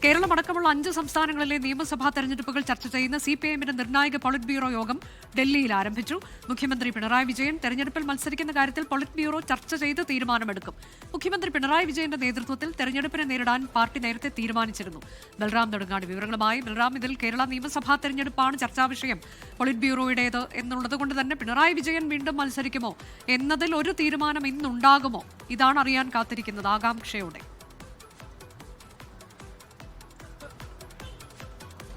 കേരളമടക്കമുള്ള 5 സംസ്ഥാനങ്ങളിലെ നിയമസഭാ തെരഞ്ഞെടുപ്പുകൾ ചർച്ച ചെയ്യുന്ന സിപിഐഎമ്മിന്റെ നിർണായക പൊളിറ്റ് ബ്യൂറോ യോഗം ഡൽഹിയിൽ ആരംഭിച്ചു. മുഖ്യമന്ത്രി പിണറായി വിജയൻ തെരഞ്ഞെടുപ്പിൽ മത്സരിക്കുന്ന കാര്യത്തിൽ പൊളിറ്റ് ബ്യൂറോ ചർച്ച ചെയ്ത് തീരുമാനമെടുക്കും. മുഖ്യമന്ത്രി പിണറായി വിജയന്റെ നേതൃത്വത്തിൽ തെരഞ്ഞെടുപ്പിനെ നേരിടാൻ പാർട്ടി നേരത്തെ തീരുമാനിച്ചിരുന്നു. ബൽറാം നെടുങ്ങാട് വിവരങ്ങളുമായി. ബൽറാം, ഇതിൽ കേരള നിയമസഭാ തെരഞ്ഞെടുപ്പാണ് ചർച്ചാ വിഷയം, പൊളിറ്റ് ബ്യൂറോയുടേത് എന്നുള്ളത് കൊണ്ട് തന്നെ പിണറായി വിജയൻ വീണ്ടും മത്സരിക്കുമോ എന്നതിൽ ഒരു തീരുമാനം ഇന്നുണ്ടാകുമോ? ഇതാണ് അറിയാൻ കാത്തിരിക്കുന്നത് ആകാംക്ഷയോടെ.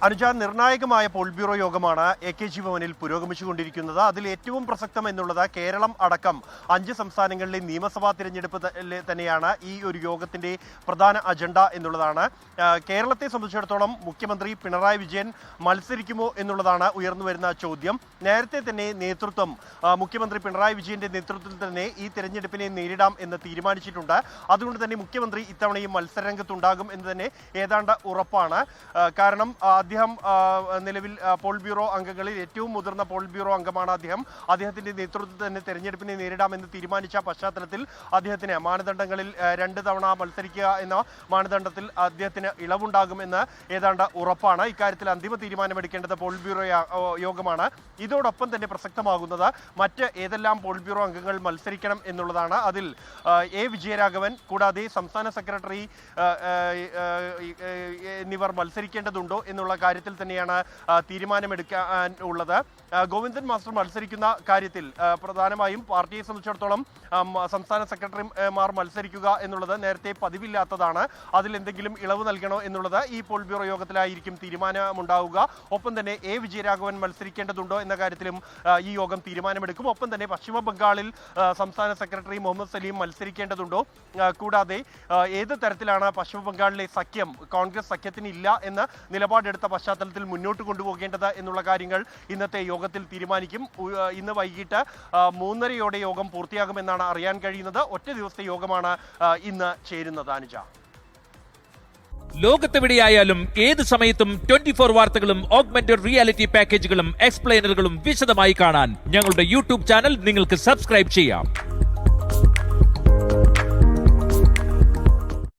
അനുജ, നിർണായകമായ പോളിറ്റ് ബ്യൂറോ യോഗമാണ് AKG ഭവനിൽ പുരോഗമിച്ചുകൊണ്ടിരിക്കുന്നത്. അതിൽ ഏറ്റവും പ്രസക്തം എന്നുള്ളത് കേരളം അടക്കം 5 സംസ്ഥാനങ്ങളിലെ നിയമസഭാ തിരഞ്ഞെടുപ്പ് തന്നെയാണ് ഈ ഒരു യോഗത്തിന്റെ പ്രധാന അജണ്ട എന്നുള്ളതാണ്. കേരളത്തെ സംബന്ധിച്ചിടത്തോളം മുഖ്യമന്ത്രി പിണറായി വിജയൻ മത്സരിക്കുമോ എന്നുള്ളതാണ് ഉയർന്നു വരുന്ന ചോദ്യം. നേരത്തെ തന്നെ മുഖ്യമന്ത്രി പിണറായി വിജയന്റെ നേതൃത്വത്തിൽ തന്നെ ഈ തെരഞ്ഞെടുപ്പിനെ നേരിടാം എന്ന് തീരുമാനിച്ചിട്ടുണ്ട്. അതുകൊണ്ട് തന്നെ മുഖ്യമന്ത്രി ഇത്തവണയും മത്സരരംഗത്തുണ്ടാകും എന്ന് തന്നെ ഏതാണ്ട് ഉറപ്പാണ്. കാരണം അദ്ദേഹം നിലവിൽ പോളിറ്റ് ബ്യൂറോ അംഗങ്ങളിൽ ഏറ്റവും മുതിർന്ന പോളിറ്റ് ബ്യൂറോ അംഗമാണ്. അദ്ദേഹത്തിന്റെ നേതൃത്വത്തിൽ തന്നെ തെരഞ്ഞെടുപ്പിനെ നേരിടാമെന്ന് തീരുമാനിച്ച പശ്ചാത്തലത്തിൽ അദ്ദേഹത്തിന് മാനദണ്ഡങ്ങളിൽ 2 തവണ മത്സരിക്കുക എന്ന മാനദണ്ഡത്തിൽ അദ്ദേഹത്തിന് ഇളവുണ്ടാകുമെന്ന് ഏതാണ്ട് ഉറപ്പാണ്. ഇക്കാര്യത്തിൽ അന്തിമ തീരുമാനമെടുക്കേണ്ടത് പോളിറ്റ് ബ്യൂറോ യോഗമാണ്. ഇതോടൊപ്പം തന്നെ പ്രസക്തമാകുന്നത് മറ്റ് ഏതെല്ലാം പോളിറ്റ് ബ്യൂറോ അംഗങ്ങൾ മത്സരിക്കണം എന്നുള്ളതാണ്. അതിൽ A. വിജയരാഘവൻ കൂടാതെ സംസ്ഥാന സെക്രട്ടറി എന്നിവർ മത്സരിക്കേണ്ടതുണ്ടോ എന്നുള്ള കാര്യത്തിൽ തന്നെയാണ് തീരുമാനമെടുക്കാൻ ഉള്ളത്. ഗോവിന്ദൻ മാസ്റ്റർ മത്സരിക്കുന്ന കാര്യത്തിൽ പ്രധാനമായും പാർട്ടിയെ സംബന്ധിച്ചിടത്തോളം സംസ്ഥാന സെക്രട്ടറിമാർ മത്സരിക്കുക എന്നുള്ളത് നേരത്തെ പതിവില്ലാത്തതാണ്. അതിൽ എന്തെങ്കിലും ഇളവ് നൽകണോ എന്നുള്ളത് ഈ പോളിറ്റ് ബ്യൂറോ യോഗത്തിലായിരിക്കും തീരുമാനമുണ്ടാവുക. ഒപ്പം തന്നെ A. വിജയരാഘവൻ മത്സരിക്കേണ്ടതുണ്ടോ എന്ന കാര്യത്തിലും ഈ യോഗം തീരുമാനമെടുക്കും. ഒപ്പം തന്നെ പശ്ചിമ ബംഗാളിൽ സംസ്ഥാന സെക്രട്ടറി മുഹമ്മദ് സലീം മത്സരിക്കേണ്ടതുണ്ടോ, കൂടാതെ ഏത് തരത്തിലാണ് പശ്ചിമ ബംഗാളിലെ സഖ്യം കോൺഗ്രസ് സഖ്യത്തിന് ഇല്ല എന്ന നിലപാടെടുത്ത പശ്ചാത്തലത്തിൽ മുന്നോട്ട് കൊണ്ടുപോകേണ്ടത് എന്നുള്ള കാര്യങ്ങൾ ഇന്നത്തെ യോഗത്തിൽ തീരുമാനിക്കും. ഇന്ന് വൈകിട്ട് 3:30 യോഗം പൂർത്തിയാകുമെന്നാണ് അറിയാൻ കഴിയുന്നത്. ഒറ്റ ദിവസത്തെ യോഗമാണ് ഇന്ന് ചേരുന്നത്. അനുജ, ലോകത്തെവിടെയായാലും ഏത് സമയത്തും 24 വാർത്തകളും ഓഗ്മെന്റഡ് റിയാലിറ്റി പാക്കേജുകളും എക്സ്പ്ലെയിനറുകളും വിശദമായി കാണാൻ ഞങ്ങളുടെ യൂട്യൂബ് ചാനൽ നിങ്ങൾക്ക് സബ്സ്ക്രൈബ് ചെയ്യാം.